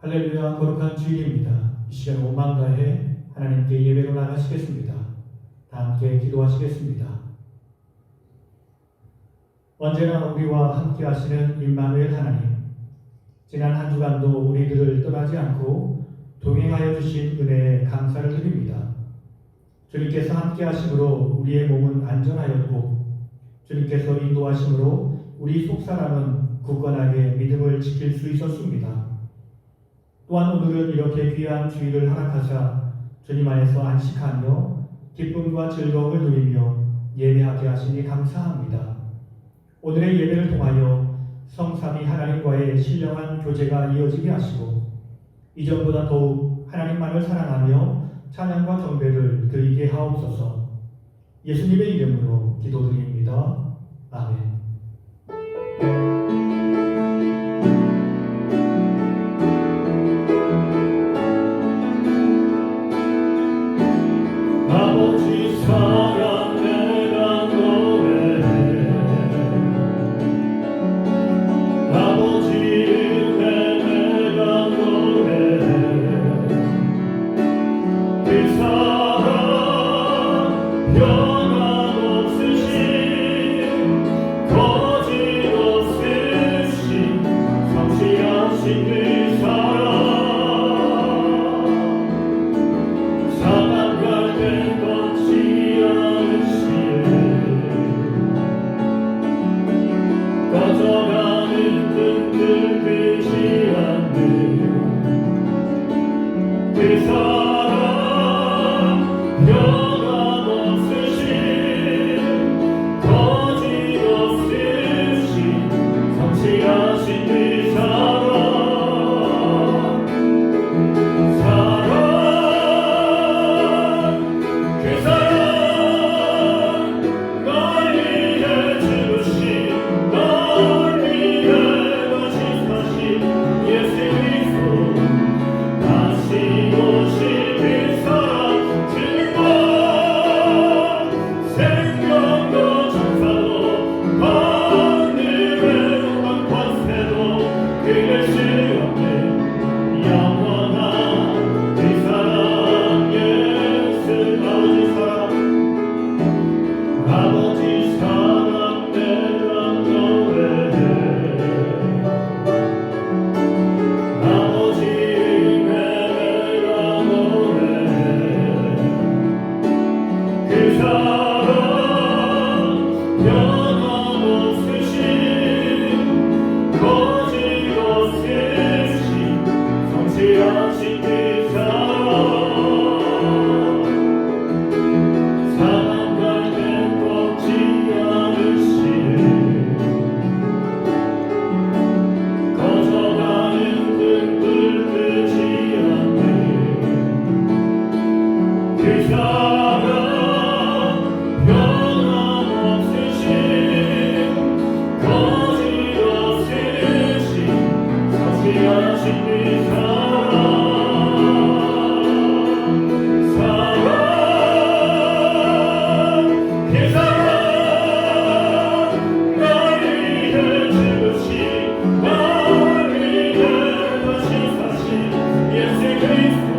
할렐루야, 거룩한 주일입니다. 이 시간 오만 가해 하나님께 예배로 나가시겠습니다. 다 함께 기도하시겠습니다. 언제나 우리와 함께 하시는 임마누엘 하나님, 지난 한 주간도 우리들을 떠나지 않고 동행하여 주신 은혜에 감사를 드립니다. 주님께서 함께 하심으로 우리의 몸은 안전하였고, 주님께서 인도하심으로 우리 속사람은 굳건하게 믿음을 지킬 수 있었습니다. 또한 오늘은 이렇게 귀한 주일을 허락하사 주님 안에서 안식하며 기쁨과 즐거움을 누리며 예배하게 하시니 감사합니다. 오늘의 예배를 통하여 성삼위 하나님과의 신령한 교제가 이어지게 하시고 이전보다 더욱 하나님만을 사랑하며 찬양과 경배를 드리게 하옵소서. 예수님의 이름으로 기도드립니다. 아멘. 아버지 사랑 내가 노래해, 아버지 은혜 내가 노래해. 그 사랑 변함없으신 거짓없으신 성실하신 그 사랑, 꺼져가는 끈들 끄지 않는 그 사랑, 변함없으신 거짓없으신 성실하신 그 사랑, 그 사랑, 널 위해 죽으신 아버지 사랑 내가 노래해, 아버지 은혜 내가 노래해. 그 사랑 변함없으신 거짓없으신 성실하신 그 사랑, 그 사랑 변함없으신 거짓없으신 성실하신 그 사랑, 그 사랑, 널 위해 죽으신 널 위해 다시 사신 예수 그리스도,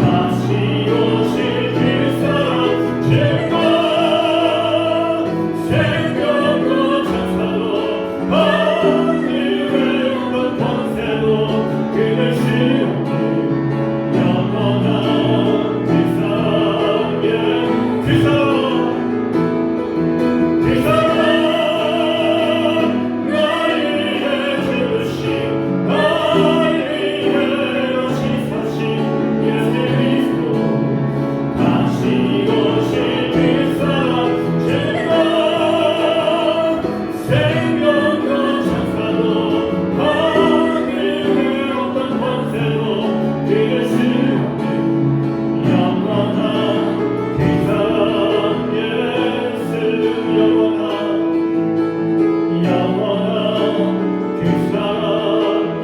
다시 오실 그 사랑, 증거 생명과 찬사도 하늘의 모든 권세도 그를 시험해 영원한 그 사랑, 그 사랑, 그 사랑, 널 위해 죽으신 널 위해 다시 사신 예수 그리스도, 다시 오실 그 사랑, 증거 생명과 찬사도 하늘의 어떤 권세도 그를 시험해 영원한 그 사랑, 예수 영원한 그 사랑,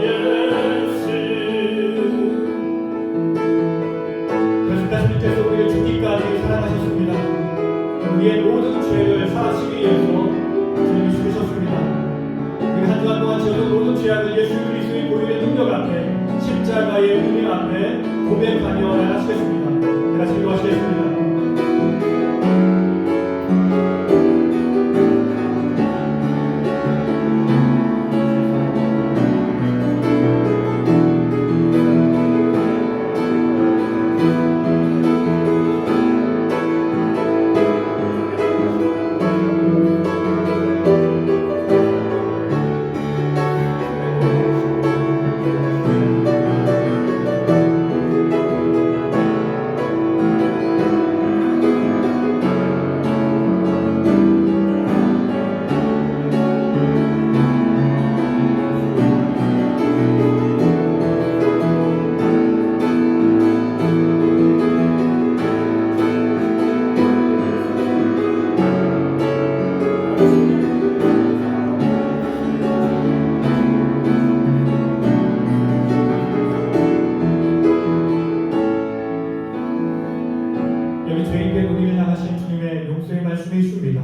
예수. 그래서 주님께서 우리를 죽기까지 사랑하셨습니다. 우리의 모든 죄를 사하시기 위해서 주님이 죽으셨습니다. 우리 한 주간 동안 지어진 모든 죄악을 예수 그리스도의 보혈의 능력 앞에 십자가의 의미 앞에 고백하며 나가시겠습니다. 다 같이 기도하시겠습니다. 여기 죄인된 우리를 향하신 주님의 용서의 말씀이 있습니다.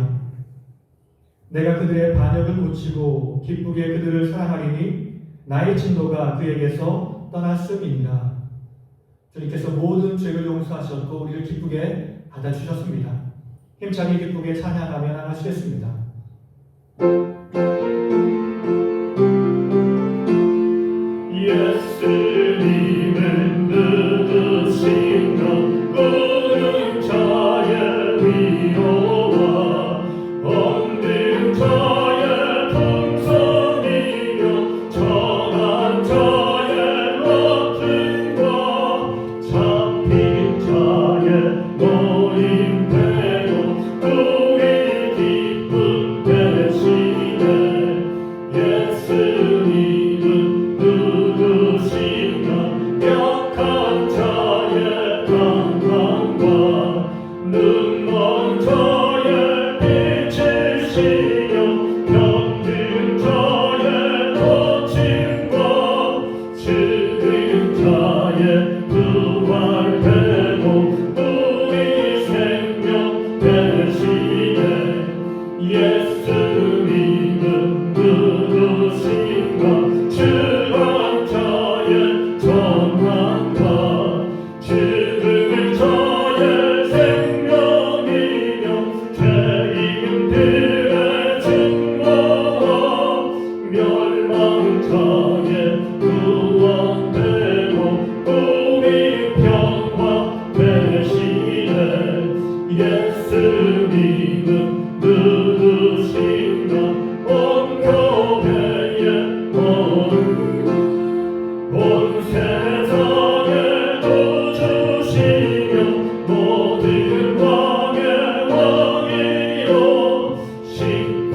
내가 그들의 반역을 고치고 기쁘게 그들을 사랑하리니 나의 진노가 그에게서 떠났음이니라. 주님께서 모든 죄를 용서하셨고 우리를 기쁘게 받아주셨습니다. 힘차게 기쁘게 찬양하며 나가시겠습니다. 예수님은 누구신가 오른 자의 위로와 없는 자의 풍성이며 정한 자의 높음과 잡힌 자의 노임대로 우리 기쁨 되시네. 예수님은 누구신가 약한 자의 강함과 눈먼 자의 빛이시며 병든 자의 고침과 죽은 자의 부활되고 우리 생명 되시네. 예수님은 누구신가 주한 자의 전함과 죽은 자의 생명이며 죄인들의 증거와 멸망 자의 구원되고 우리 평화 되시네. 예수님은 누구신가 온 교회의 온 세상의 구주시며 모든 왕의 왕이요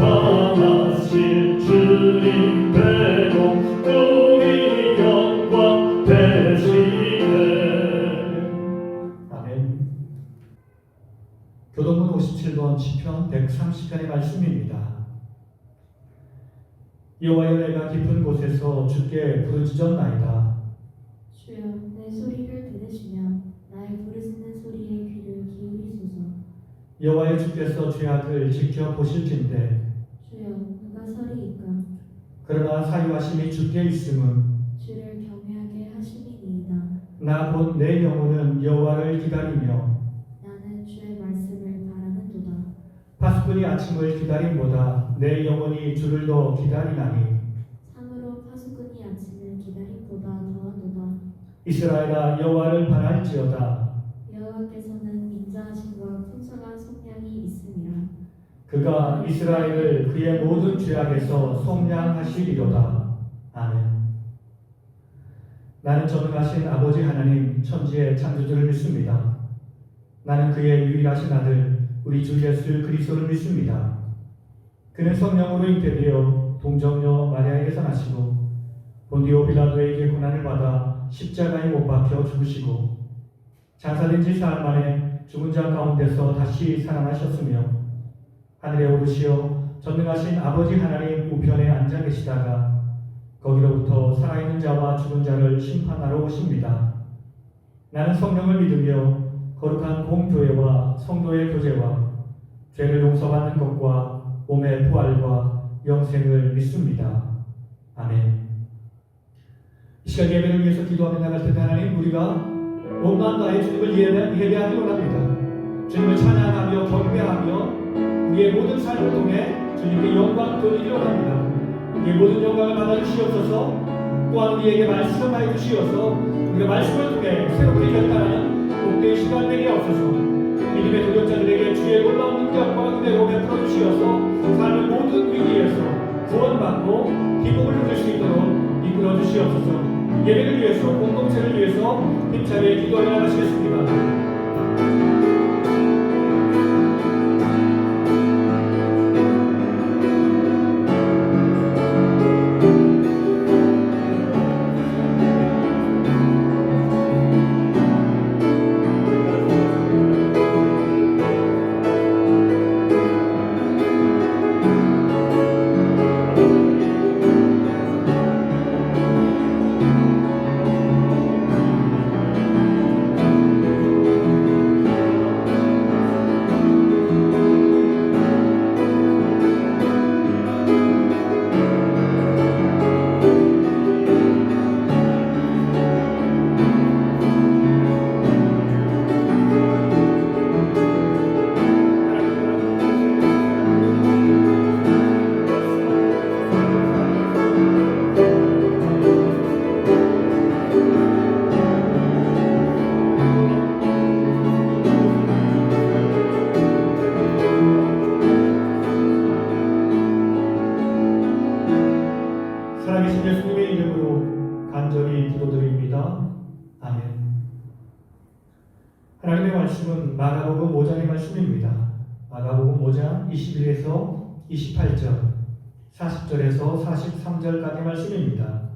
심판하실 주님 되고 우리 영광 되시네. 아멘. 교동문 57번 시편 130편의 말씀입니다. 여호와여 내가 깊은 곳에서 주께 부르짖었나이다. 주여 내 소리를 들으시며 나의 부르짖는 소리에 귀를 기울이소서. 여호와여 주께서 죄악을 지켜보실진대 주여 누가 서리이까. 그러나 사유하심이 주께 있음은 주를 경외하게 하심이니이다. 나 곧 내 영혼은 여호와를 기다리며 나는 주의 말씀을 바라는도다. 파수꾼이 아침을 기다림보다 내 영혼이 주를 더 기다리나니 참으로 파수꾼이 아침을 기다림보다 더하도다. 이스라엘아 여호와를 바랄지어다. 여호와께서는 인자하심과 풍성한 속량이 있음이라. 그가 이스라엘을 그의 모든 죄악에서 속량하시리로다. 아멘. 나는 전능하신 아버지 하나님 천지의 창조주를 믿습니다. 나는 그의 유일하신 아들 우리 주 예수 그리스도를 믿습니다. 그는 성령으로 잉태되어 동정녀 마리아에게서 나시고 본디오 빌라도에게 고난을 받아 십자가에 못 박혀 죽으시고 장사된 지 사흘 만에 죽은 자 가운데서 다시 살아나셨으며 하늘에 오르시어 전능하신 아버지 하나님 우편에 앉아 계시다가 거기로부터 살아있는 자와 죽은 자를 심판하러 오십니다. 나는 성령을 믿으며 거룩한 공교회와 성도의 교제와 죄를 용서받는 것과 몸의 부활과 영생을 믿습니다. 아멘. 이 시간 예배를 위해서 기도하며 나갈 텐데 하나님, 우리가 온 마음 다해 주님을 예배하기 원합니다. 주님을 찬양하며 경배하며 우리의 모든 삶을 통해 주님께 영광 돌리기 원합니다. 우리의 모든 영광을 받아주시옵소서. 또한 우리에게 말씀하여 주시어서 우리가 말씀을 통해 새롭게 결단하는 복된 시간 되게 없어서 믿음의 도전자들에게 주의 놀라운 능력과 은혜로 베풀어 주시어서 삶의 모든 위기에서 구원받고 기쁨을 누릴 수 있도록 이끌어 주시옵소서. 예배를 위해서, 공동체를 위해서 힘차게 기도해 나가시겠습니다. 살아계신 예수님의 이름으로 간절히 기도드립니다. 아멘. 하나님의 말씀은 마가복음 5장의 말씀입니다. 마가복음 5장 21에서 28절, 40절에서 43절까지의 말씀입니다.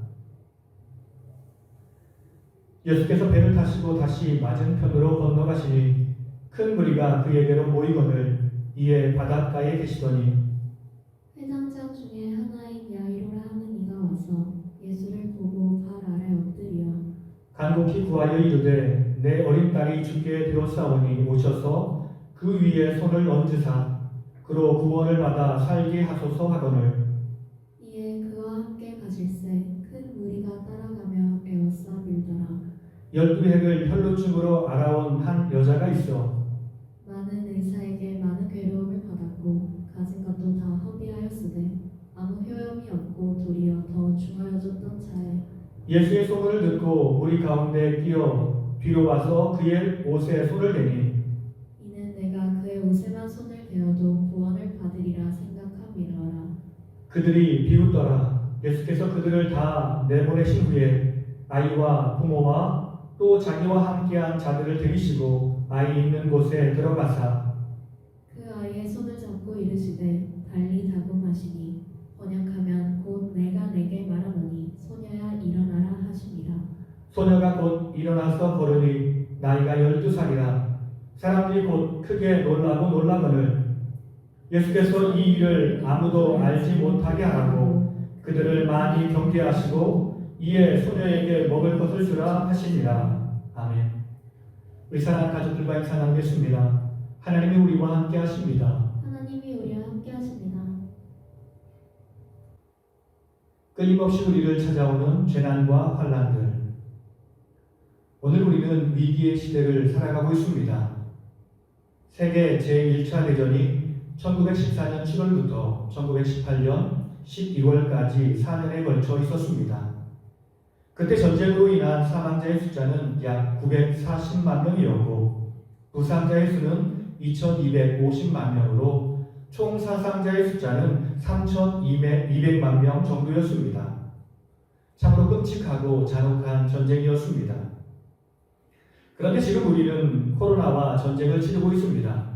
예수께서 배를 타시고 다시 맞은편으로 건너가시니 큰 무리가 그에게로 모이거늘 이에 바닷가에 계시더니 회당장 중에 하나인 야이로라 하는 이가 와서 예수를 보고 발 아래 엎드려 간곡히 구하여 이르되 내 어린 딸이 주께 되었사오니 오셔서 그 위에 손을 얹으사 그로 구원을 받아 살게 하소서 하거늘 이에 그와 함께 가실새 큰 무리가 따라가며 에워싸 빌더라. 12핵을 혈루증으로 알아온 한 여자가 있어 많은 의사에게 많은 괴로움을 받았고 가진 것도 다 허비하였으되 아무 효험이 없고 도리어 더 중하여졌던 자에 예수의 소문을 듣고 무리 가운데 끼어 뒤로 와서 그의 옷에 손을 대니 이는 내가 그의 옷에만 손을 대어도 구원을 받으리라 생각함이러라. 그들이 비웃더라. 예수께서 그들을 다 내보내신 후에 아이와 부모와 또 자기와 함께한 자들을 데리시고 아이 있는 곳에 들어가사 그 아이의 손을 잡고 이르시되 달리 다금하시니 번역하면 곧 내가 내게 말하노니 소녀야 일어나라 하시니라. 소녀가 곧 일어나서 걸으니 나이가 12살이라 사람들이 곧 크게 놀라고 놀라거늘 예수께서 이 일을 아무도 알지 못하게 하라고 그들을 많이 경계하시고 이에 소녀에게 먹을 것을 주라 하시니라. 아멘. 우리 사랑하는 가족들과 인사 나누겠습니다. 하나님이 우리와 함께 하십니다. 하나님이 우리와 함께 하십니다. 끊임없이 우리를 찾아오는 재난과 환난들. 오늘 우리는 위기의 시대를 살아가고 있습니다. 세계 제1차 대전이 1914년 7월부터 1918년 12월까지 4년에 걸쳐 있었습니다. 그때 전쟁으로 인한 사망자의 숫자는 약 940만 명이었고 부상자의 수는 2250만 명으로 총 사상자의 숫자는 3200만 명 정도였습니다. 참으로 끔찍하고 잔혹한 전쟁이었습니다. 그런데 지금 우리는 코로나와 전쟁을 치르고 있습니다.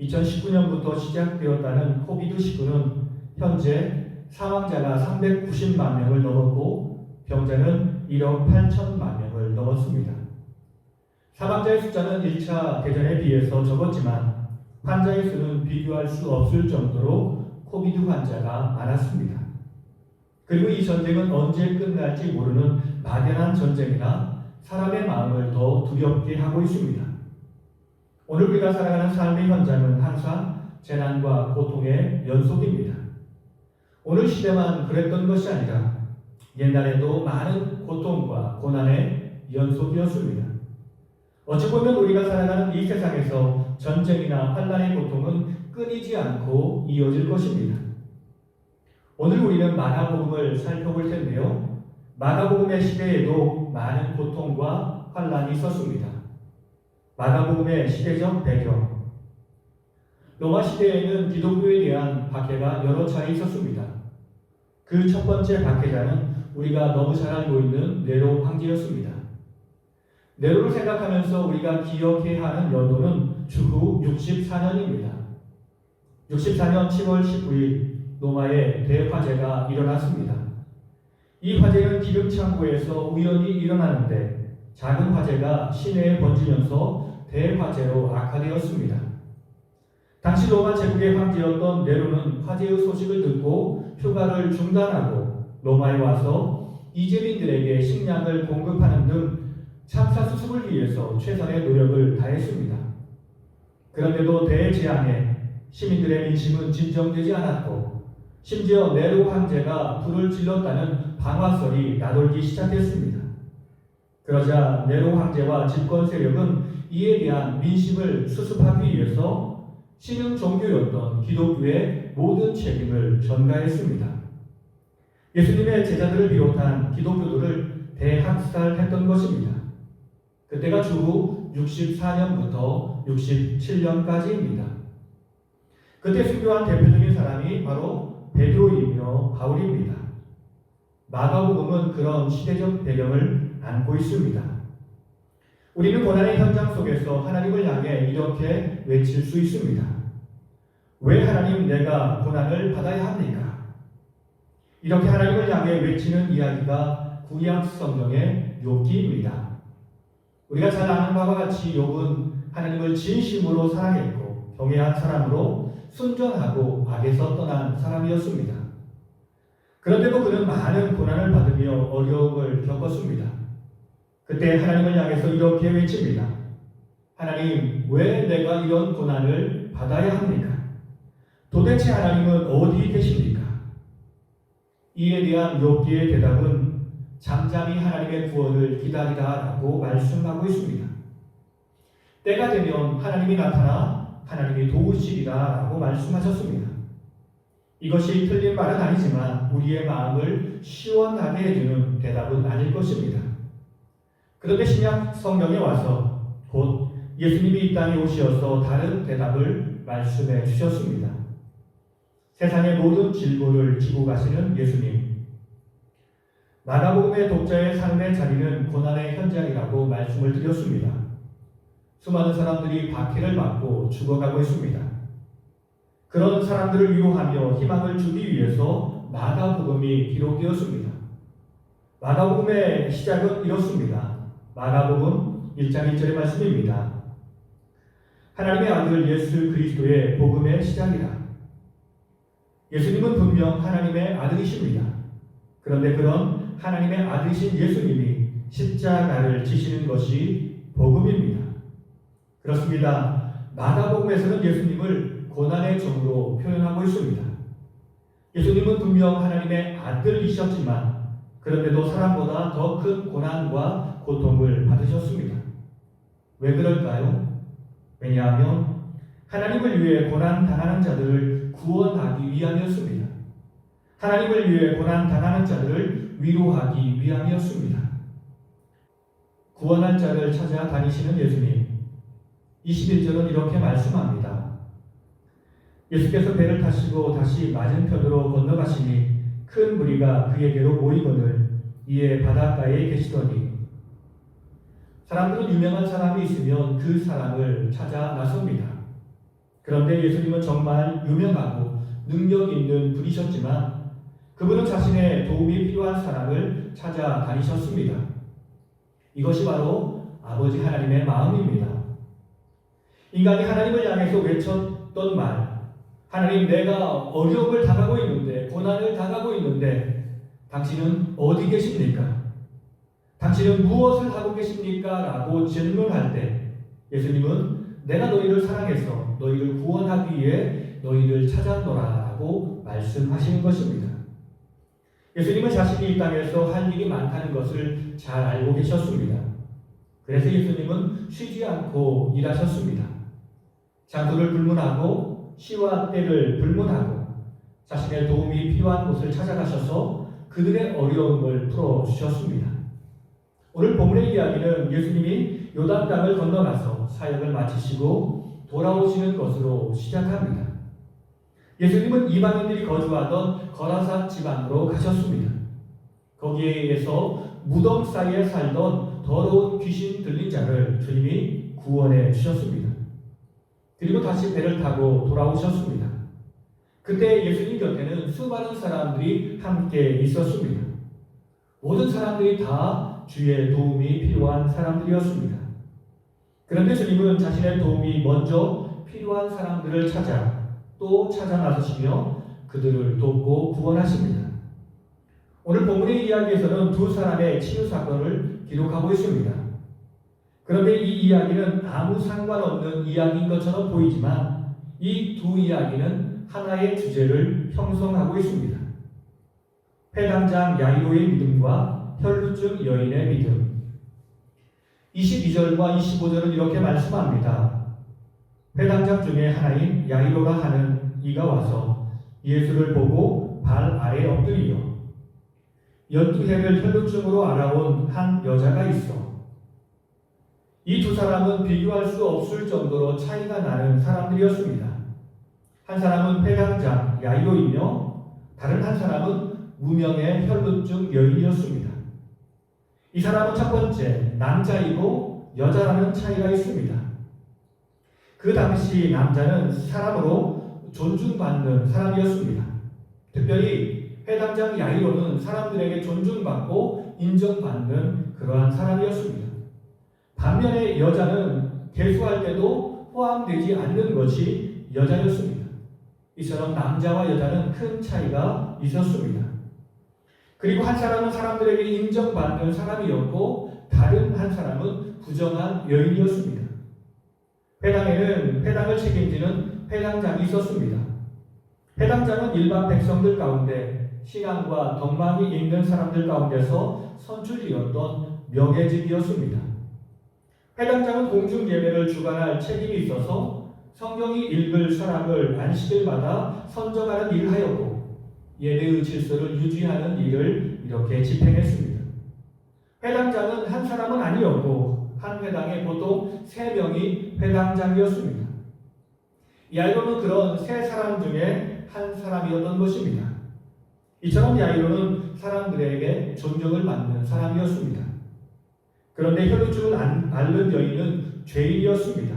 2019년부터 시작되었다는 코비드19는 현재 사망자가 390만 명을 넘었고 병자는 1억 8천만 명을 넘었습니다. 사망자의 숫자는 1차 대전에 비해서 적었지만 환자의 수는 비교할 수 없을 정도로 코비드 환자가 많았습니다. 그리고 이 전쟁은 언제 끝날지 모르는 막연한 전쟁이나 사람의 마음을 더 두렵게 하고 있습니다. 오늘 우리가 살아가는 삶의 현장은 항상 재난과 고통의 연속입니다. 오늘 시대만 그랬던 것이 아니라 옛날에도 많은 고통과 고난의 연속이었습니다. 어찌 보면 우리가 살아가는 이 세상에서 전쟁이나 환난의 고통은 끊이지 않고 이어질 것입니다. 오늘 우리는 마가복음을 살펴볼 텐데요. 마가복음의 시대에도 많은 고통과 환난이 있었습니다. 마가복음의 시대적 배경. 로마 시대에는 기독교에 대한 박해가 여러 차례 있었습니다. 그 첫 번째 박해자는 우리가 너무 잘 알고 있는 네로 황제였습니다. 네로를 생각하면서 우리가 기억해야 하는 연도는 주후 64년입니다. 64년 7월 19일 로마에 대화재가 일어났습니다. 이 화재는 기름 창고에서 우연히 일어나는데 작은 화재가 시내에 번지면서 대화재로 악화되었습니다. 당시 로마 제국의 황제였던 네로는 화재의 소식을 듣고 휴가를 중단하고 로마에 와서 이재민들에게 식량을 공급하는 등 참사 수습을 위해서 최선의 노력을 다했습니다. 그런데도 대재앙에 시민들의 민심은 진정되지 않았고 심지어 네로 황제가 불을 질렀다는 방화설이 나돌기 시작했습니다. 그러자 네로 황제와 집권 세력은 이에 대한 민심을 수습하기 위해서 신흥 종교였던 기독교의 모든 책임을 전가했습니다. 예수님의 제자들을 비롯한 기독교들을 대학살했던 것입니다. 그때가 주후 64년부터 67년까지입니다. 그때 순교한 대표적인 사람이 바로 베드로이며 바울입니다. 마가복음은 그런 시대적 배경을 안고 있습니다. 우리는 고난의 현장 속에서 하나님을 향해 이렇게 외칠 수 있습니다. 왜 하나님 내가 고난을 받아야 합니까? 이렇게 하나님을 향해 외치는 이야기가 구약 성경의 욥기입니다. 우리가 잘 아는 바와 같이 욥은 하나님을 진심으로 사랑했고 경외한 사람으로 순전하고 악에서 떠난 사람이었습니다. 그런데도 그는 많은 고난을 받으며 어려움을 겪었습니다. 그때 하나님을 향해서 이렇게 외칩니다. 하나님, 왜 내가 이런 고난을 받아야 합니까? 도대체 하나님은 어디 계십니까? 이에 대한 욥기의 대답은 잠잠히 하나님의 구원을 기다리라라고 말씀하고 있습니다. 때가 되면 하나님이 나타나 하나님이 도우시리라라고 말씀하셨습니다. 이것이 틀린 말은 아니지만 우리의 마음을 시원하게 해주는 대답은 아닐 것입니다. 그런데 신약 성경에 와서 곧 예수님이 이 땅에 오시어서 다른 대답을 말씀해 주셨습니다. 세상의 모든 질고를 지고 가시는 예수님. 마가복음의 독자의 삶의 자리는 고난의 현장이라고 말씀을 드렸습니다. 수많은 사람들이 박해를 받고 죽어가고 있습니다. 그런 사람들을 위로하며 희망을 주기 위해서 마가복음이 기록되었습니다. 마가복음의 시작은 이렇습니다. 마가복음 1장 1절의 말씀입니다. 하나님의 아들 예수 그리스도의 복음의 시작이라. 예수님은 분명 하나님의 아들이십니다. 그런데 그런 하나님의 아들이신 예수님이 십자가를 지시는 것이 복음입니다. 그렇습니다. 마가복음에서는 예수님을 고난의 종으로 표현하고 있습니다. 예수님은 분명 하나님의 아들이셨지만 그런데도 사람보다 더 큰 고난과 고통을 받으셨습니다. 왜 그럴까요? 왜냐하면 하나님을 위해 고난당하는 자들을 구원하기 위함이었습니다. 하나님을 위해 고난당하는 자들을 위로하기 위함이었습니다. 구원할 자를 찾아 다니시는 예수님. 21절은 이렇게 말씀합니다. 예수께서 배를 타시고 다시 맞은편으로 건너가시니 큰 무리가 그에게로 모이거늘 이에 바닷가에 계시더니 사람들은 유명한 사람이 있으면 그 사람을 찾아 나섭니다. 그런데 예수님은 정말 유명하고 능력 있는 분이셨지만 그분은 자신의 도움이 필요한 사람을 찾아 다니셨습니다. 이것이 바로 아버지 하나님의 마음입니다. 인간이 하나님을 향해서 외쳤던 말, 하나님 내가 어려움을 당하고 있는데 고난을 당하고 있는데 당신은 어디 계십니까? 당신은 무엇을 하고 계십니까? 라고 질문할 때 예수님은 내가 너희를 사랑해서 너희를 구원하기 위해 너희를 찾았노라 라고 말씀하시는 것입니다. 예수님은 자신이 이 땅에서 할 일이 많다는 것을 잘 알고 계셨습니다. 그래서 예수님은 쉬지 않고 일하셨습니다. 장소를 불문하고 시와 때를 불문하고 자신의 도움이 필요한 곳을 찾아가셔서 그들의 어려움을 풀어주셨습니다. 오늘 본문의 이야기는 예수님이 요단강을 건너가서 사역을 마치시고 돌아오시는 것으로 시작합니다. 예수님은 이방인들이 거주하던 거라사 지방으로 가셨습니다. 거기에서 무덤 사이에 살던 더러운 귀신 들린 자를 주님이 구원해 주셨습니다. 그리고 다시 배를 타고 돌아오셨습니다. 그때 예수님 곁에는 수많은 사람들이 함께 있었습니다. 모든 사람들이 다 주의 도움이 필요한 사람들이었습니다. 그런데 주님은 자신의 도움이 먼저 필요한 사람들을 찾아 또 찾아 나서시며 그들을 돕고 구원하십니다. 오늘 본문의 이야기에서는 두 사람의 치유 사건을 기록하고 있습니다. 그런데 이 이야기는 아무 상관없는 이야기인 것처럼 보이지만 이 두 이야기는 하나의 주제를 형성하고 있습니다. 회당장 야이로의 믿음과 혈루증 여인의 믿음. 22절과 25절은 이렇게 말씀합니다. 회당장 중에 하나인 야이로라 하는 이가 와서 예수를 보고 발 아래 엎드리어 12해를 혈루증으로 알아온 한 여자가 있어. 이 두 사람은 비교할 수 없을 정도로 차이가 나는 사람들이었습니다. 한 사람은 회당장 야이로이며 다른 한 사람은 무명의 혈루증 여인이었습니다. 이 사람은 첫 번째 남자이고 여자라는 차이가 있습니다. 그 당시 남자는 사람으로 존중받는 사람이었습니다. 특별히 회당장 야이로는 사람들에게 존중받고 인정받는 그러한 사람이었습니다. 반면에 여자는 대수할 때도 포함되지 않는 것이 여자였습니다. 이처럼 남자와 여자는 큰 차이가 있었습니다. 그리고 한 사람은 사람들에게 인정받는 사람이었고 다른 한 사람은 부정한 여인이었습니다. 회당에는 회당을 책임지는 회당장이 있었습니다. 회당장은 일반 백성들 가운데 신앙과 덕망이 있는 사람들 가운데서 선출되었던 명예직이었습니다. 회당장은 공중 예배를 주관할 책임이 있어서 성경이 읽을 사람을 안식일마다 선정하는 일을 하였고 예배의 질서를 유지하는 일을 이렇게 집행했습니다. 회당장은 한 사람은 아니었고 한 회당에 보통 3명이 회당장이었습니다. 야이로는 그런 3사람 중에 한 사람이었던 것입니다. 이처럼 야이로는 사람들에게 존경을 받는 사람이었습니다. 그런데 혈루증을 앓는 여인은 죄인이었습니다.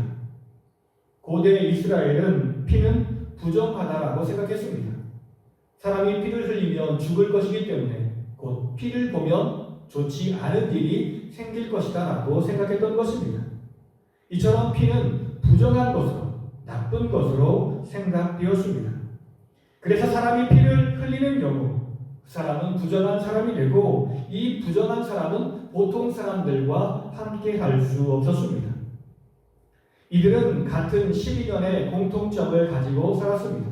고대 이스라엘은 피는 부정하다라고 생각했습니다. 사람이 피를 흘리면 죽을 것이기 때문에 곧 피를 보면 좋지 않은 일이 생길 것이다라고 생각했던 것입니다. 이처럼 피는 부정한 것으로 나쁜 것으로 생각되었습니다. 그래서 사람이 피를 흘리는 경우 그 사람은 부정한 사람이 되고 이 부정한 사람은 보통 사람들과 함께 할 수 없었습니다. 이들은 같은 12년의 공통점을 가지고 살았습니다.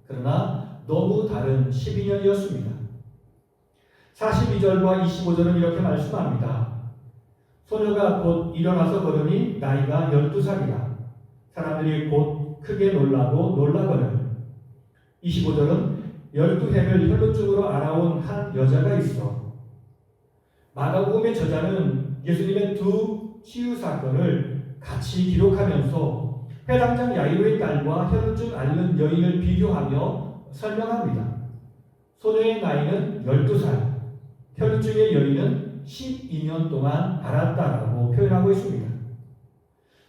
그러나 너무 다른 12년이었습니다. 42절과 25절은 이렇게 말씀합니다. 소녀가 곧 일어나서 걸으니 나이가 12살이라 사람들이 곧 크게 놀라고 놀라거늘. 25절은 12해를 혈루증으로 알아온 한 여자가 있어. 마가복음의 저자는 예수님의 두 치유 사건을 같이 기록하면서 회당장 야이로의 딸과 혈루증 앓는 여인을 비교하며 설명합니다. 소녀의 나이는 12살, 혈루증의 여인은 12년 동안 앓았다라고 표현하고 있습니다.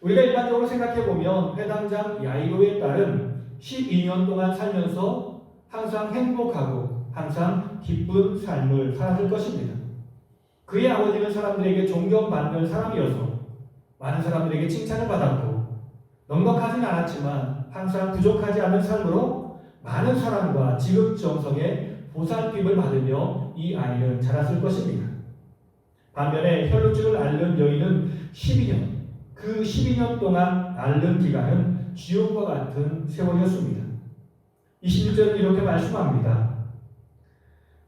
우리가 일반적으로 생각해보면 회당장 야이로의 딸은 12년 동안 살면서 항상 행복하고 항상 기쁜 삶을 살았을 것입니다. 그의 아버지는 사람들에게 존경받는 사람이어서 많은 사람들에게 칭찬을 받았고 넉넉하지는 않았지만 항상 부족하지 않은 삶으로 많은 사람과 지극정성의 보살핌을 받으며 이 아이는 자랐을 것입니다. 반면에 혈루증을 앓는 여인은 12년, 그 12년 동안 앓는 기간은 지옥과 같은 세월이었습니다. 26절은 이렇게 말씀합니다.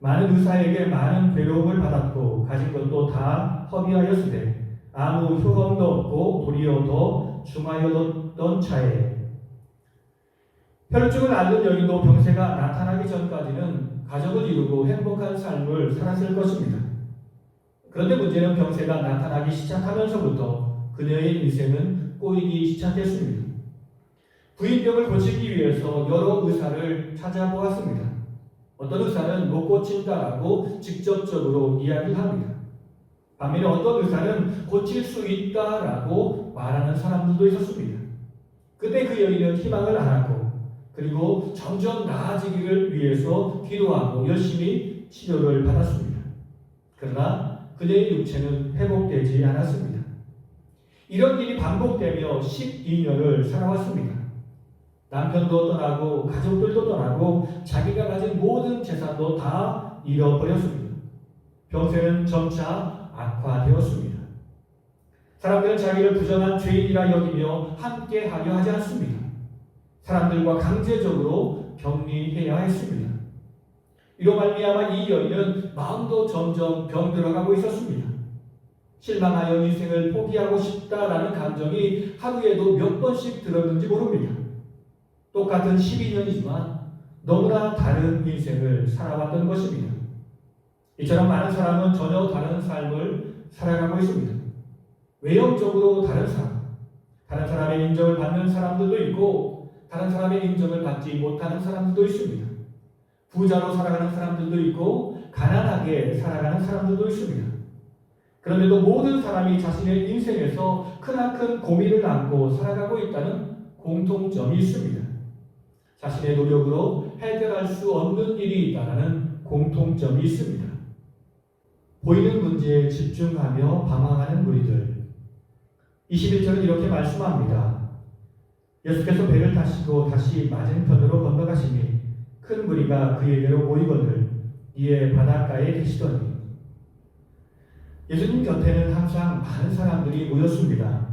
많은 의사에게 많은 괴로움을 받았고 가진 것도 다 허비하였으되 아무 효험도 없고 도리어 더 중하여졌던 차에 혈증을 앓는 여인도 병세가 나타나기 전까지는 가정을 이루고 행복한 삶을 살았을 것입니다. 그런데 문제는 병세가 나타나기 시작하면서부터 그녀의 인생은 꼬이기 시작했습니다. 부인병을 고치기 위해서 여러 의사를 찾아보았습니다. 어떤 의사는 못 고친다라고 직접적으로 이야기를 합니다. 반면에 어떤 의사는 고칠 수 있다라고 말하는 사람들도 있었습니다. 그때 그 여인은 희망을 안았고 그리고 점점 나아지기를 위해서 기도하고 열심히 치료를 받았습니다. 그러나 그녀의 육체는 회복되지 않았습니다. 이런 일이 반복되며 12년을 살아왔습니다. 남편도 떠나고 가족들도 떠나고 자기가 가진 모든 재산도 다 잃어버렸습니다. 병세는 점차 악화되었습니다. 사람들은 자기를 부정한 죄인이라 여기며 함께하려 하지 않습니다. 사람들과 강제적으로 격리해야 했습니다. 이로 말미암아 이 여인은 마음도 점점 병들어가고 있었습니다. 실망하여 인생을 포기하고 싶다라는 감정이 하루에도 몇 번씩 들었는지 모릅니다. 똑같은 12년이지만 너무나 다른 인생을 살아왔던 것입니다. 이처럼 많은 사람은 전혀 다른 삶을 살아가고 있습니다. 외형적으로 다른 사람, 다른 사람의 인정을 받는 사람들도 있고 다른 사람의 인정을 받지 못하는 사람들도 있습니다. 부자로 살아가는 사람들도 있고 가난하게 살아가는 사람들도 있습니다. 그런데도 모든 사람이 자신의 인생에서 크나큰 고민을 안고 살아가고 있다는 공통점이 있습니다. 자신의 노력으로 해결할 수 없는 일이 있다는 공통점이 있습니다. 보이는 문제에 집중하며 방황하는 무리들. 21절은 이렇게 말씀합니다. 예수께서 배를 타시고 다시 맞은편으로 건너가시니 큰 무리가 그에게로 모이거늘 이에 바닷가에 계시더니 예수님 곁에는 항상 많은 사람들이 모였습니다.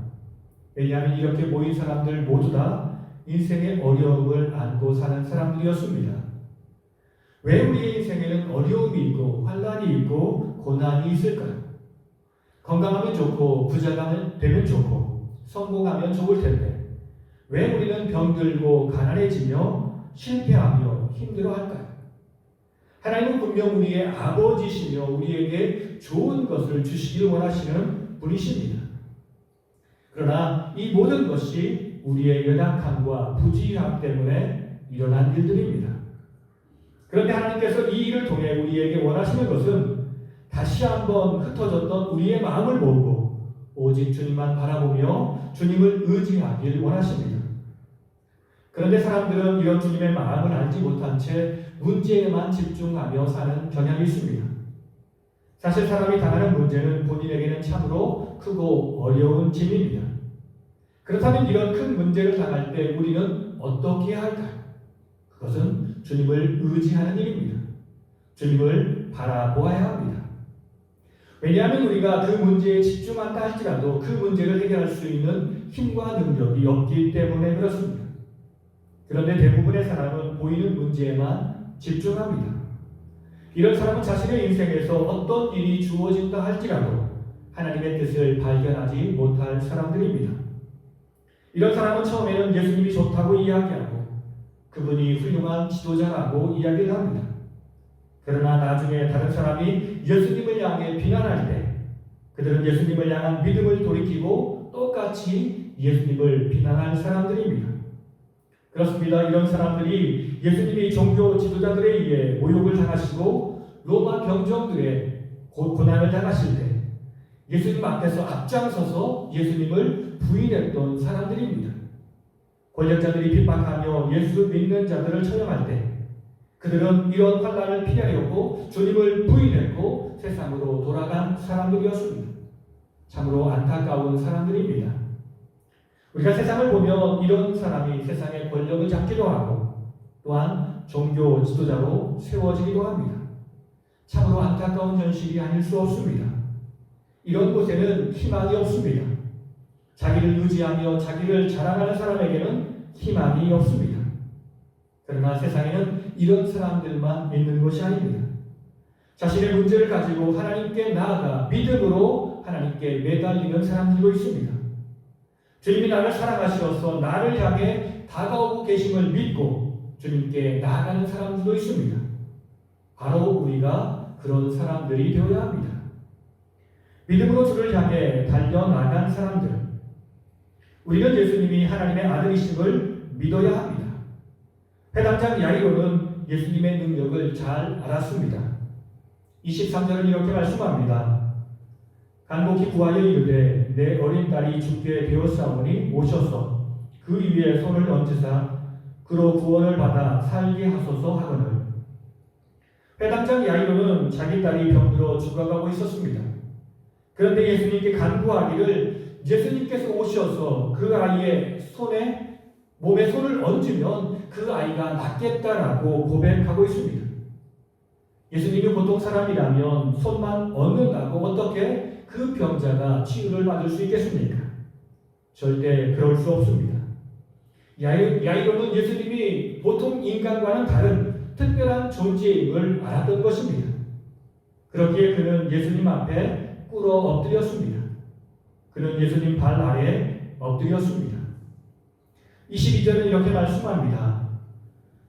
왜냐하면 이렇게 모인 사람들 모두 다 인생의 어려움을 안고 사는 사람들이었습니다. 왜 우리의 인생에는 어려움이 있고 환란이 있고 고난이 있을까요? 건강하면 좋고 부자가 되면 좋고 성공하면 좋을 텐데 왜 우리는 병들고 가난해지며 실패하며 힘들어할까요? 하나님은 분명 우리의 아버지시며 우리에게 좋은 것을 주시길 원하시는 분이십니다. 그러나 이 모든 것이 우리의 연약함과 부지함 때문에 일어난 일들입니다. 그런데 하나님께서 이 일을 통해 우리에게 원하시는 것은 다시 한번 흩어졌던 우리의 마음을 모으고 오직 주님만 바라보며 주님을 의지하길 원하십니다. 그런데 사람들은 이런 주님의 마음을 알지 못한 채 문제에만 집중하며 사는 경향이 있습니다. 사실 사람이 당하는 문제는 본인에게는 참으로 크고 어려운 짐입니다. 그렇다면 이런 큰 문제를 당할 때 우리는 어떻게 해야 할까요? 그것은 주님을 의지하는 일입니다. 주님을 바라보아야 합니다. 왜냐하면 우리가 그 문제에 집중한다 할지라도 그 문제를 해결할 수 있는 힘과 능력이 없기 때문에 그렇습니다. 그런데 대부분의 사람은 보이는 문제에만 집중합니다. 이런 사람은 자신의 인생에서 어떤 일이 주어진다 할지라도 하나님의 뜻을 발견하지 못할 사람들입니다. 이런 사람은 처음에는 예수님이 좋다고 이야기하고 그분이 훌륭한 지도자라고 이야기를 합니다. 그러나 나중에 다른 사람이 예수님을 향해 비난할 때 그들은 예수님을 향한 믿음을 돌이키고 똑같이 예수님을 비난할 사람들입니다. 그렇습니다. 이런 사람들이 예수님이 종교 지도자들에 의해 모욕을 당하시고 로마 병정들의 고난을 당하실 때 예수님 앞에서 앞장서서 예수님을 부인했던 사람들입니다. 권력자들이 핍박하며 예수 믿는 자들을 처형할 때 그들은 이런 환난을 피하려고 주님을 부인했고 세상으로 돌아간 사람들이었습니다. 참으로 안타까운 사람들입니다. 우리가 세상을 보면 이런 사람이 세상의 권력을 잡기도 하고 또한 종교 지도자로 세워지기도 합니다. 참으로 안타까운 현실이 아닐 수 없습니다. 이런 곳에는 희망이 없습니다. 자기를 의지하며 자기를 자랑하는 사람에게는 희망이 없습니다. 그러나 세상에는 이런 사람들만 있는 것이 아닙니다. 자신의 문제를 가지고 하나님께 나아가 믿음으로 하나님께 매달리는 사람들도 있습니다. 주님이 나를 사랑하시어서 나를 향해 다가오고 계심을 믿고 주님께 나아가는 사람들도 있습니다. 바로 우리가 그런 사람들이 되어야 합니다. 믿음으로 주를 향해 달려나간 사람들. 우리는 예수님이 하나님의 아들이심을 믿어야 합니다. 회당장 야이로는 예수님의 능력을 잘 알았습니다. 23절은 이렇게 말씀합니다. 간곡히 구하여 이르되 내 어린 딸이 죽게 되었사오니 오셔서 그 위에 손을 얹으사 그로 구원을 받아 살게 하소서 하거늘. 회당장 야이로는 자기 딸이 병들어 죽어가고 있었습니다. 그런데 예수님께 간구하기를 예수님께서 오셔서 그 아이의 몸에 손을 얹으면 그 아이가 낫겠다라고 고백하고 있습니다. 예수님이 보통 사람이라면 손만 얹는다고 어떻게 그 병자가 치유를 받을 수 있겠습니까? 절대 그럴 수 없습니다. 야이로는 예수님이 보통 인간과는 다른 특별한 존재임을 알았던 것입니다. 그렇기에 그는 예수님 앞에 꿇어 엎드렸습니다. 그는 예수님 발 아래 엎드렸습니다. 22절은 이렇게 말씀합니다.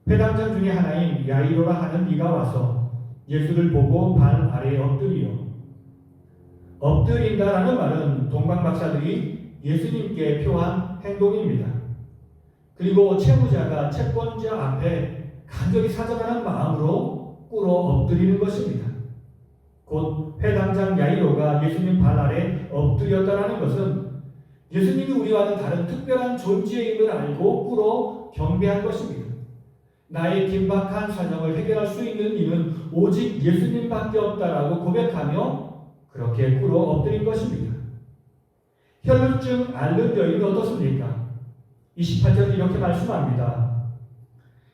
회당장 중에 하나인 야이로라 하는 이가 와서 예수를 보고 발 아래 엎드리어. 엎드린다라는 말은 동방박사들이 예수님께 표한 행동입니다. 그리고 채무자가 채권자 앞에 간절히 사정하는 마음으로 꿇어 엎드리는 것입니다. 곧 회당장 야이로가 예수님 발 아래 엎드렸다라는 것은 예수님이 우리와는 다른 특별한 존재임을 알고 꿇어 경배한 것입니다. 나의 긴박한 사정을 해결할 수 있는 이는 오직 예수님밖에 없다라고 고백하며 그렇게 꿇어 엎드린 것입니다. 혈루증 앓는 여인은 어떻습니까? 28절 이렇게 말씀합니다.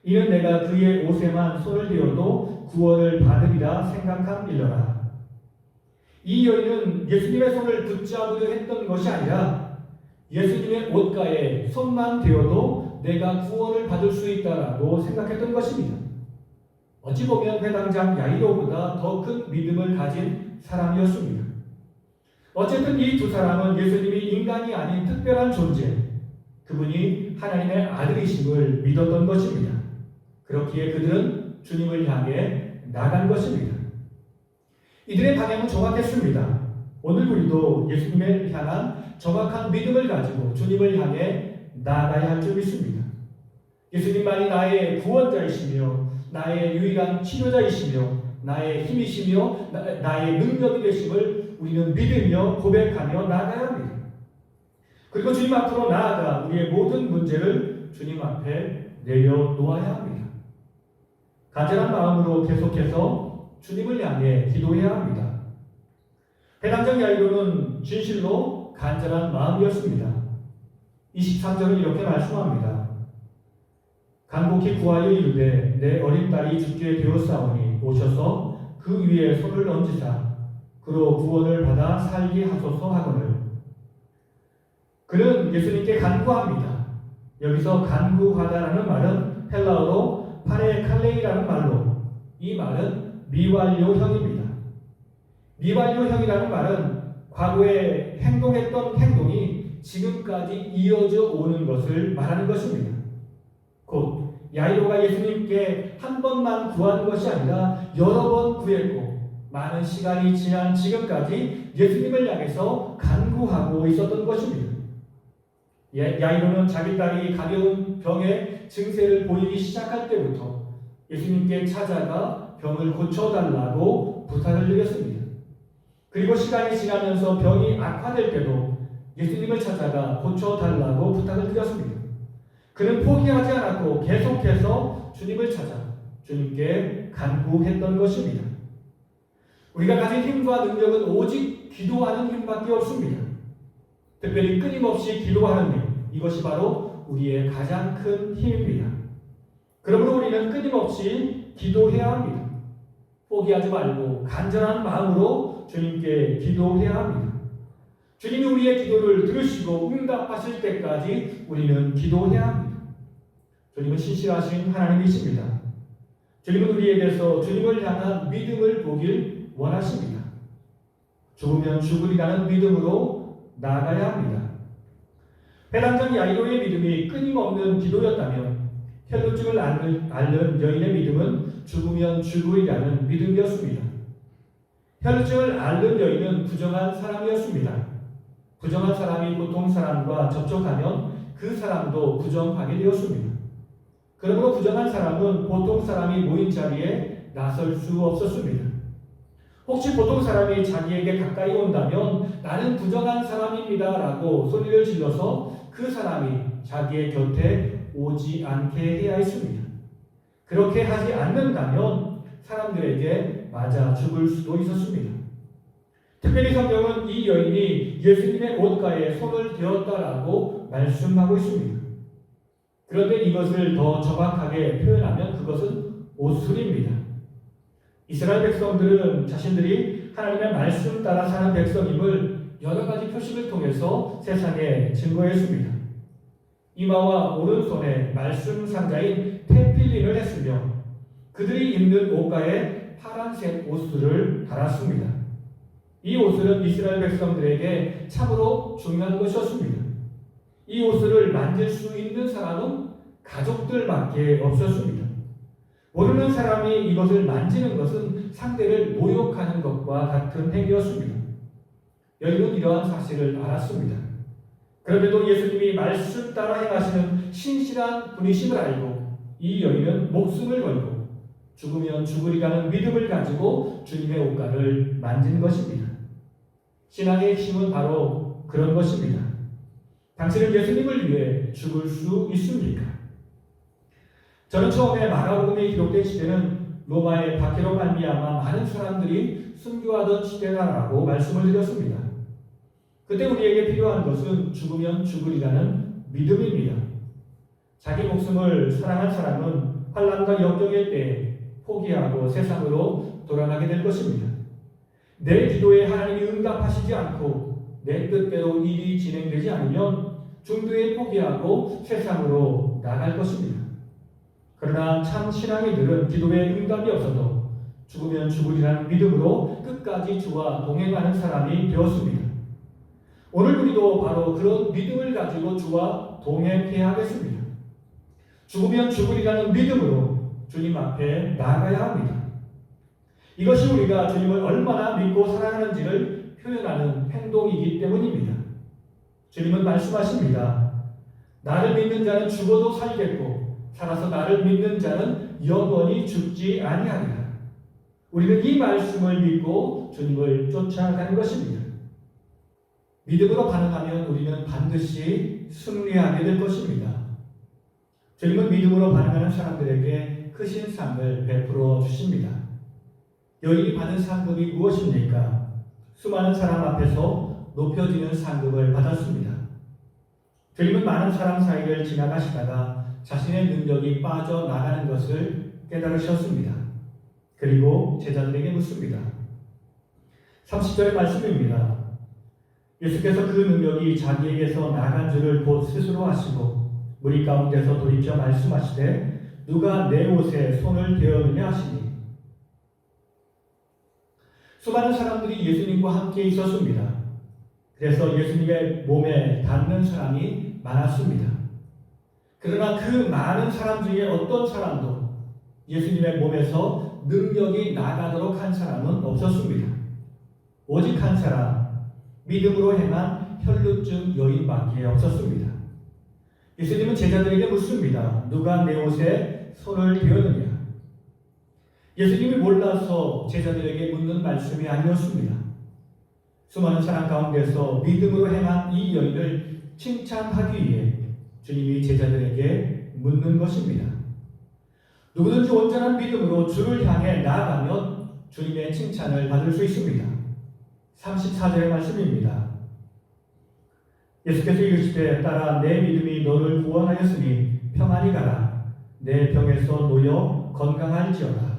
이는 내가 그의 옷에만 손을 대어도 구원을 받으리라 생각함일러라. 이 여인은 예수님의 손을 붙잡으려 했던 것이 아니라 예수님의 옷가에 손만 대어도 내가 구원을 받을 수 있다라고 생각했던 것입니다. 어찌 보면 회당장 야이로보다 더 큰 믿음을 가진 사람이었습니다. 어쨌든 이 두 사람은 예수님이 인간이 아닌 특별한 존재, 그분이 하나님의 아들이심을 믿었던 것입니다. 그렇기에 그들은 주님을 향해 나간 것입니다. 이들의 방향은 정확했습니다. 오늘 우리도 예수님을 향한 정확한 믿음을 가지고 주님을 향해 나아가야 할 줄 믿습니다. 예수님만이 나의 구원자이시며 나의 유일한 치료자이시며 나의 힘이시며 나의 능력이 되심을 우리는 믿으며 고백하며 나아가야 합니다. 그리고 주님 앞으로 나아가 우리의 모든 문제를 주님 앞에 내려놓아야 합니다. 간절한 마음으로 계속해서 주님을 향해 기도해야 합니다. 회당장 야이로는 진실로 간절한 마음이었습니다. 23절은 이렇게 말씀합니다. 간곡히 구하여 이르되 내 어린 딸이 죽게 되었사오니 오셔서 그 위에 손을 얹으사 그로 구원을 받아 살게 하소서 하거늘. 그는 예수님께 간구합니다. 여기서 간구하다라는 말은 헬라어로 파레칼레이라는 말로 이 말은 미완료형입니다. 미완료형이라는 말은 과거에 행동했던 행동이 지금까지 이어져 오는 것을 말하는 것입니다. 곧 야이로가 예수님께 한 번만 구한 것이 아니라 여러 번 구했고 많은 시간이 지난 지금까지 예수님을 향해서 간구하고 있었던 것입니다. 야이로는 자기 딸이 가벼운 병의 증세를 보이기 시작할 때부터 예수님께 찾아가 병을 고쳐달라고 부탁을 드렸습니다. 그리고 시간이 지나면서 병이 악화될 때도 예수님을 찾아가 고쳐달라고 부탁을 드렸습니다. 그는 포기하지 않았고 계속해서 주님을 찾아 주님께 간구했던 것입니다. 우리가 가진 힘과 능력은 오직 기도하는 힘밖에 없습니다. 특별히 끊임없이 기도하는 힘, 이것이 바로 우리의 가장 큰 힘입니다. 그러므로 우리는 끊임없이 기도해야 합니다. 포기하지 말고 간절한 마음으로 주님께 기도해야 합니다. 주님이 우리의 기도를 들으시고 응답하실 때까지 우리는 기도해야 합니다. 주님은 신실하신 하나님이십니다. 주님은 우리에게서 주님을 향한 믿음을 보길 원하십니다. 죽으면 죽으리라는 믿음으로 나아가야 합니다. 회당장 야이로의 믿음이 끊임없는 기도였다면 혈루증을 앓는 여인의 믿음은 죽으면 죽으리라는 믿음이었습니다. 혈루증을 앓는 여인은 부정한 사람이었습니다. 부정한 사람이 보통 사람과 접촉하면 그 사람도 부정하게 되었습니다. 그러므로 부정한 사람은 보통 사람이 모인 자리에 나설 수 없었습니다. 혹시 보통 사람이 자기에게 가까이 온다면 나는 부정한 사람입니다 라고 소리를 질러서 그 사람이 자기의 곁에 오지 않게 해야 했습니다. 그렇게 하지 않는다면 사람들에게 맞아 죽을 수도 있었습니다. 특별히 성경은 이 여인이 예수님의 옷가에 손을 대었다라고 말씀하고 있습니다. 그런데 이것을 더 정확하게 표현하면 그것은 옷술입니다. 이스라엘 백성들은 자신들이 하나님의 말씀 따라 사는 백성임을 여러 가지 표식을 통해서 세상에 증거했습니다. 이마와 오른손에 말씀 상자인 테필린을 했으며 그들이 입는 옷가에 파란색 옷술을 달았습니다. 이 옷술은 이스라엘 백성들에게 참으로 중요한 것이었습니다. 이 옷술을 만질 수 있는 사람은 가족들밖에 없었습니다. 모르는 사람이 이것을 만지는 것은 상대를 모욕하는 것과 같은 행위였습니다. 여인은 이러한 사실을 알았습니다. 그런데도 예수님이 말씀 따라 행하시는 신실한 분이심을 알고 이 여인은 목숨을 걸고 죽으면 죽으리라는 믿음을 가지고 주님의 옷가를 만진 것입니다. 신앙의 힘은 바로 그런 것입니다. 당신은 예수님을 위해 죽을 수 있습니까? 저는 처음에 마가복음에 기록된 시대는 로마의 박해로 말미암아 많은 사람들이 순교하던 시대라고 말씀을 드렸습니다. 그때 우리에게 필요한 것은 죽으면 죽으리라는 믿음입니다. 자기 목숨을 사랑한 사람은 환난과 역경의 때에 포기하고 세상으로 돌아가게 될 것입니다. 내 기도에 하나님이 응답하시지 않고 내 뜻대로 일이 진행되지 않으면 중도에 포기하고 세상으로 나갈 것입니다. 그러나 참 신앙인들은 기도에 응답이 없어도 죽으면 죽으리라는 믿음으로 끝까지 주와 동행하는 사람이 되었습니다. 오늘 우리도 바로 그런 믿음을 가지고 주와 동행해야 하겠습니다. 죽으면 죽으리라는 믿음으로 주님 앞에 나아가야 합니다. 이것이 우리가 주님을 얼마나 믿고 사랑하는지를 표현하는 행동이기 때문입니다. 주님은 말씀하십니다. 나를 믿는 자는 죽어도 살겠고 살아서 나를 믿는 자는 영원히 죽지 아니하리라. 우리는 이 말씀을 믿고 주님을 쫓아가는 것입니다. 믿음으로 반응하면 우리는 반드시 승리하게 될 것입니다. 주님은 믿음으로 반응하는 사람들에게 크신 상을 베풀어 주십니다. 여인이 받은 상급이 무엇입니까? 수많은 사람 앞에서 높여지는 상급을 받았습니다. 주님은 많은 사람 사이를 지나가시다가 자신의 능력이 빠져나가는 것을 깨달으셨습니다. 그리고 제자들에게 묻습니다. 30절의 말씀입니다. 예수께서 그 능력이 자기에게서 나간 줄을 곧 스스로 아시고 무리 가운데서 돌이켜 말씀하시되 누가 내 옷에 손을 대었느냐 하시니 수많은 사람들이 예수님과 함께 있었습니다. 그래서 예수님의 몸에 닿는 사람이 많았습니다. 그러나 그 많은 사람 중에 어떤 사람도 예수님의 몸에서 능력이 나가도록 한 사람은 없었습니다. 오직 한 사람, 믿음으로 행한 혈루증 여인밖에 없었습니다. 예수님은 제자들에게 묻습니다. 누가 내 옷에 손을 대었느냐? 예수님이 몰라서 제자들에게 묻는 말씀이 아니었습니다. 수많은 사람 가운데서 믿음으로 행한 이 여인을 칭찬하기 위해 주님이 제자들에게 묻는 것입니다. 누구든지 온전한 믿음으로 주를 향해 나아가면 주님의 칭찬을 받을 수 있습니다. 34절의 말씀입니다. 예수께서 이르시되 따라 내 믿음이 너를 구원하였으니 평안히 가라. 내 병에서 놓여 건강할지어다.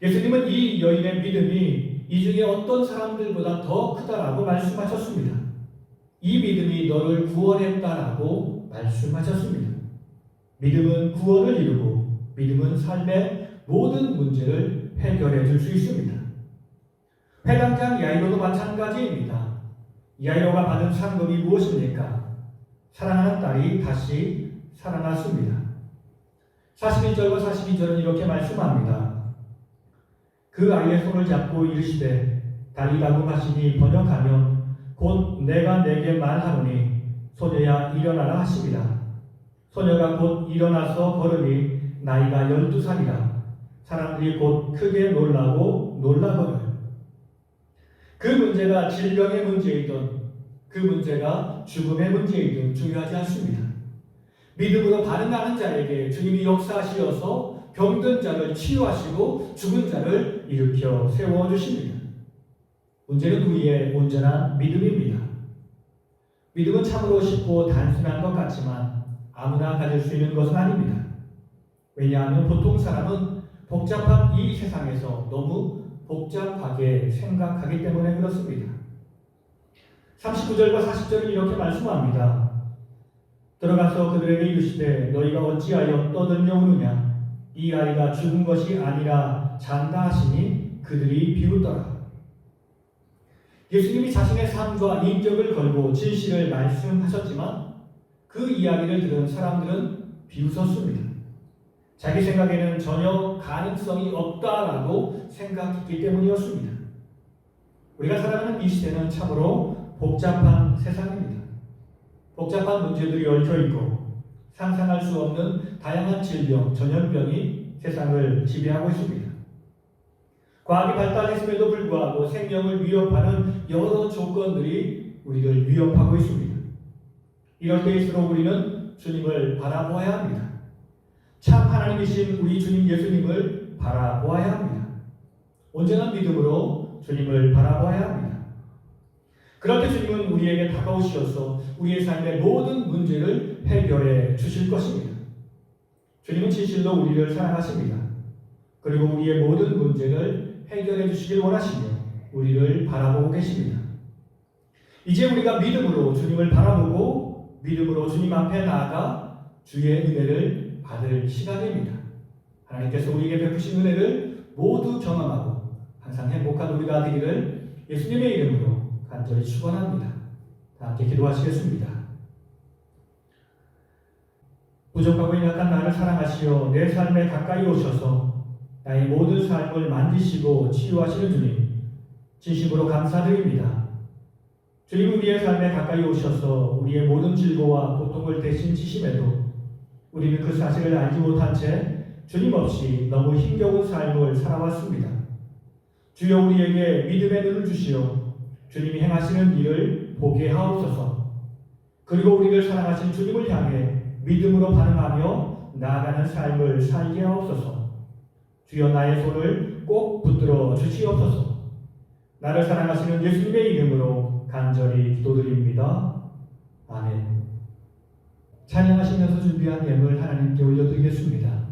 예수님은 이 여인의 믿음이 이 중에 어떤 사람들보다 더 크다라고 말씀하셨습니다. 이 믿음이 너를 구원했다라고 말씀하셨습니다. 믿음은 구원을 이루고 믿음은 삶의 모든 문제를 해결해 줄 수 있습니다. 회당장 야이로도 마찬가지입니다. 야이로가 받은 상급이 무엇입니까? 사랑하는 딸이 다시 살아났습니다. 41절과 42절은 이렇게 말씀합니다. 그 아이의 손을 잡고 이르시되 달리다고 하시니 번역하면 곧 내가 내게 말하노니 소녀야 일어나라 하십니다. 소녀가 곧 일어나서 걸으니 나이가 12살이라 사람들이 곧 크게 놀라거늘. 그 문제가 질병의 문제이든 그 문제가 죽음의 문제이든 중요하지 않습니다. 믿음으로 반응하는 자에게 주님이 역사하시어서 병든 자를 치유하시고 죽은 자를 일으켜 세워주십니다. 문제는 우리의 온전한 믿음입니다. 믿음은 참으로 쉽고 단순한 것 같지만 아무나 가질 수 있는 것은 아닙니다. 왜냐하면 보통 사람은 복잡한 이 세상에서 너무 복잡하게 생각하기 때문에 그렇습니다. 39절과 40절은 이렇게 말씀합니다. 들어가서 그들에게 이르시되 너희가 어찌하여 떠들며 우느냐 이 아이가 죽은 것이 아니라 잔다 하시니 그들이 비웃더라. 예수님이 자신의 삶과 인격을 걸고 진실을 말씀하셨지만 그 이야기를 들은 사람들은 비웃었습니다. 자기 생각에는 전혀 가능성이 없다라고 생각했기 때문이었습니다. 우리가 살아가는 이 시대는 참으로 복잡한 세상입니다. 복잡한 문제들이 얽혀있고 상상할 수 없는 다양한 질병, 전염병이 세상을 지배하고 있습니다. 과학이 발달했음에도 불구하고 생명을 위협하는 여러 조건들이 우리를 위협하고 있습니다. 이럴 때일수록 우리는 주님을 바라보아야 합니다. 참 하나님이신 우리 주님 예수님을 바라보아야 합니다. 온전한 믿음으로 주님을 바라보아야 합니다. 그럴 때 주님은 우리에게 다가오시어서 우리의 삶의 모든 문제를 해결해 주실 것입니다. 주님은 진실로 우리를 사랑하십니다. 그리고 우리의 모든 문제를 해결해 주시길 원하시며 우리를 바라보고 계십니다. 이제 우리가 믿음으로 주님을 바라보고 믿음으로 주님 앞에 나아가 주의 은혜를 받을 시간입니다. 하나님께서 우리에게 베푸신 은혜를 모두 경험하고 항상 행복한 우리가 되기를 예수님의 이름으로 간절히 축원합니다. 다 함께 기도하시겠습니다. 부족하고 연약한 나를 사랑하시어 내 삶에 가까이 오셔서 나의 모든 삶을 만지시고 치유하시는 주님, 진심으로 감사드립니다. 주님 우리의 삶에 가까이 오셔서 우리의 모든 질고와 고통을 대신 지심에도 우리는 그 사실을 알지 못한 채 주님 없이 너무 힘겨운 삶을 살아왔습니다. 주여 우리에게 믿음의 눈을 주시어 주님이 행하시는 일을 보게 하옵소서. 그리고 우리를 사랑하신 주님을 향해 믿음으로 반응하며 나아가는 삶을 살게 하옵소서. 주여 나의 손을 꼭 붙들어 주시옵소서. 나를 사랑하시는 예수님의 이름으로 간절히 기도드립니다. 아멘. 찬양하시면서 준비한 예물 하나님께 올려드리겠습니다.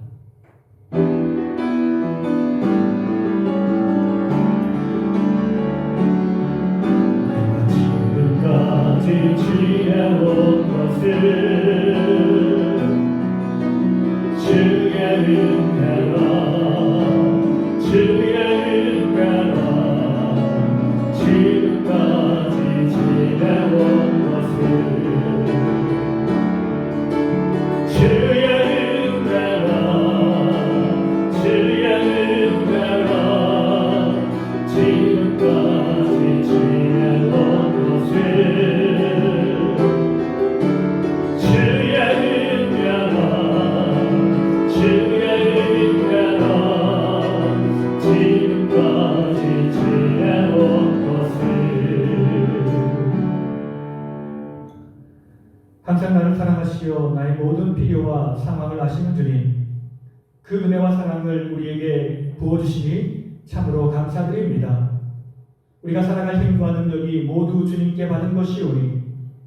지금까지 지내온 것을 주의 은혜라 주의 은혜라 지금까지 지내온 것을 주의 은혜라 주의 은혜라 지금까지 지내온 것을 항상 나를 사랑하시어 나의 모든 필요와 상황을 아시는 주님, 그 은혜와 사랑을 우리에게 부어주시니 참으로 감사드립니다. 우리가 살아갈 힘과 능력이 모두 주님께 받은 것이오니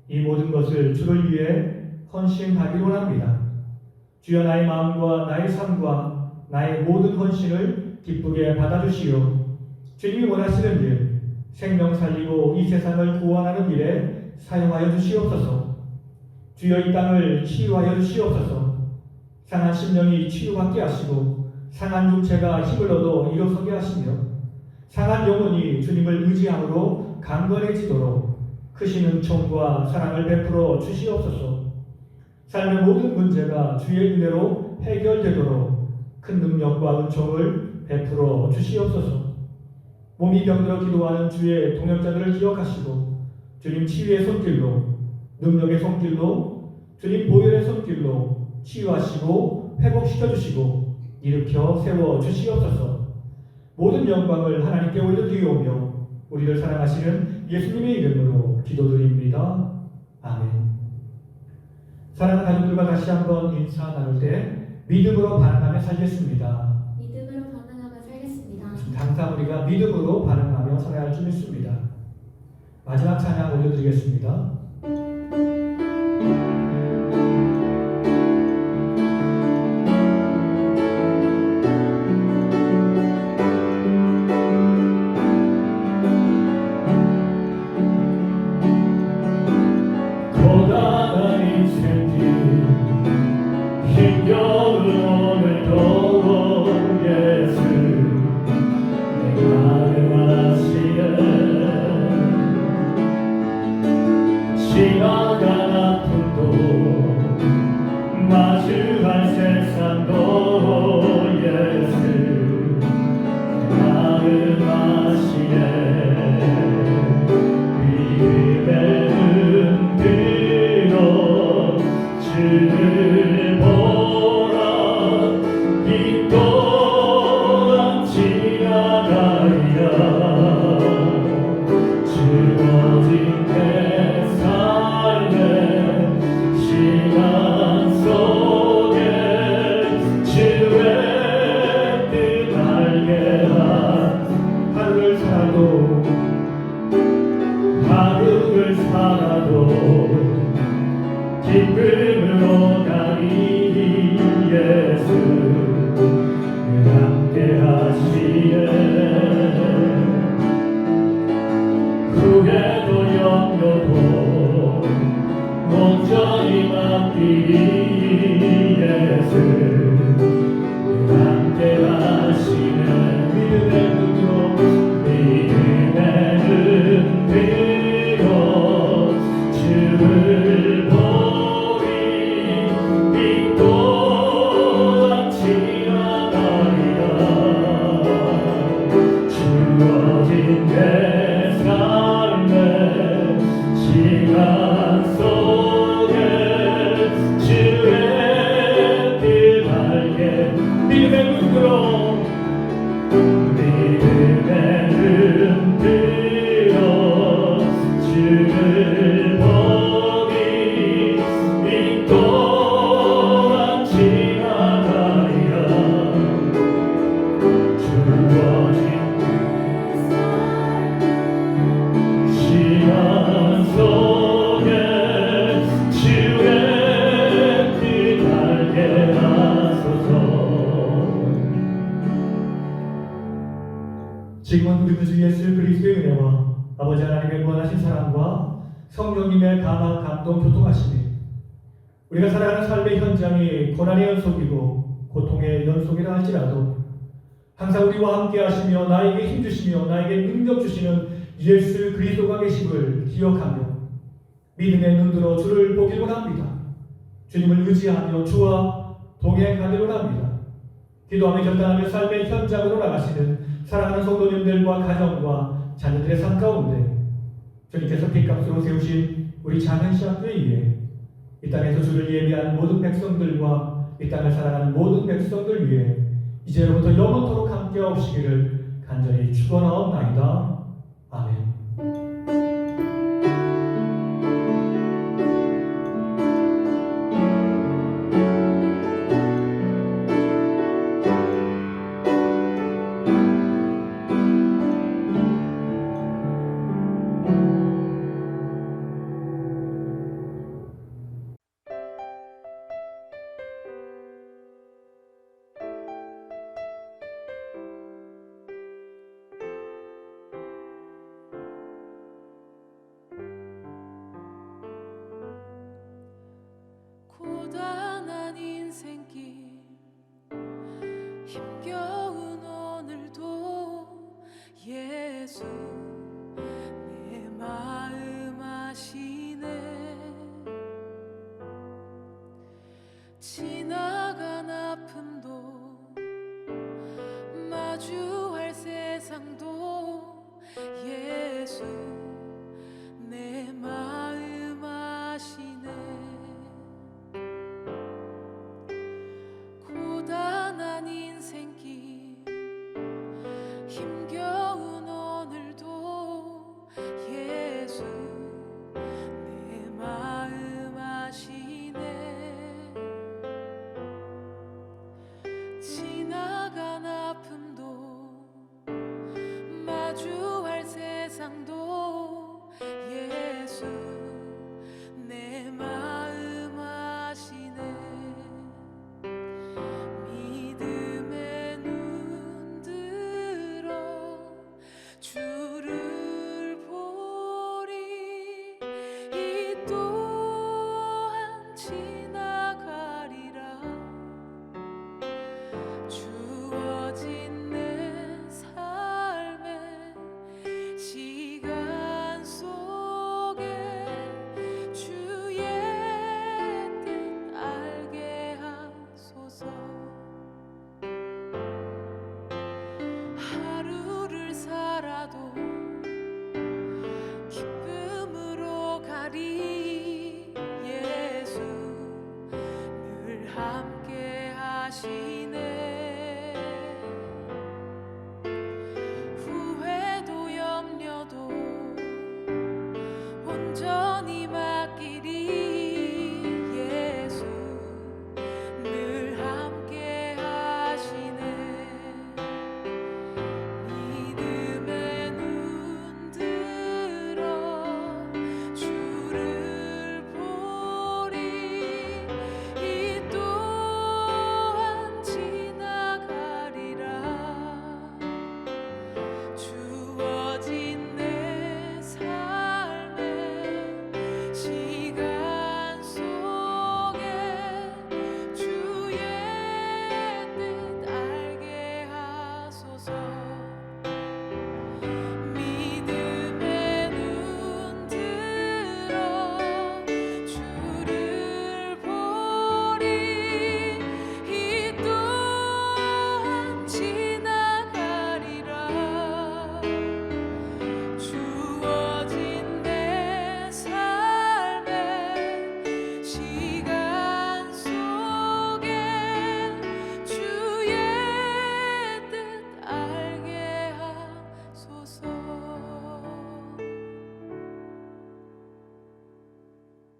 이 모든 것을 주를 위해 헌신하기 원합니다. 주여 나의 마음과 나의 삶과 나의 모든 헌신을 기쁘게 받아주시오. 주님이 원하시는 일, 생명 살리고 이 세상을 구원하는 일에 사용하여 주시옵소서. 주여 이 땅을 치유하여 주시옵소서. 상한 심령이 치유받게 하시고 상한 육체가 힘을 얻어 일어서게 하시며 상한 영혼이 주님을 의지함으로 강건해지도록 크신 은총과 사랑을 베풀어 주시옵소서. 삶의 모든 문제가 주의 은혜로 해결되도록 큰 능력과 은총을 베풀어 주시옵소서. 몸이 병들어 기도하는 주의 동역자들을 기억하시고 주님 치유의 손길로, 능력의 손길로, 주님 보혈의 손길로 치유하시고 회복시켜 주시고 일으켜 세워 주시옵소서. 모든 영광을 하나님께 올려드리오며 우리를 사랑하시는 예수님의 이름으로 기도드립니다. 아멘. 사랑하는 가족들과 다시 한번 인사 나눌 때 믿음으로 반응하며 살겠습니다. 믿음으로 반응하며 살겠습니다. 항상 우리가 믿음으로 반응하며 살아야 할 줄 믿습니다. 마지막 찬양 올려드리겠습니다. 고단한 인생길 힘겨운 오늘도 예수 내 마음 아시네 지나간 아픔도 마주할 세상도 예수 내 마음 아시네 주를 보라 이 또한 지나가리라 주어진 내 삶의 시간 속에 주의 뜻 알게라 하루를 살아도 기쁨으로 가리 예수 함께 하시네 후회도 염려도 온전히 맡기리 예수 함께 하시네 믿음의 눈으로 주를 주어진 내 삶의 시간 속에 주의 뜻 알게 믿음의 눈으로 주를 보니 이 또한 지나가리라 주어진 시간 속에 주의 뜻 알게 하소서. 지금은 우리 주 예수 그리스도의 은혜와 아버지 하나님의 무한하신 사랑과 성령님의 감화 감동 교통하심이 우리가 살아가는 삶의 현장이 고난의 연속이고 고통의 연속이라 할지라도 항상 우리와 함께 하시며 나에게 힘주시며 나에게 능력 주시는 예수 그리스도가 계심을 기억하며 믿음의 눈으로 주를 보길 원합니다. 주님을 의지하며 주와 동행하기를 원합니다. 기도하며 결단하며 삶의 현장으로 나가시는 사랑하는 성도님들과 가정과 자녀들의 삶 가운데 주님께서 핏값으로 세우신 우리 작은 시학교에 의해 이 땅에서 주를 예비한 모든 백성들과 이 땅을 살아가는 모든 백성들 위해 이제로부터 영원토록 함께 하시기를 간절히 축원하옵나이다. 아멘. 주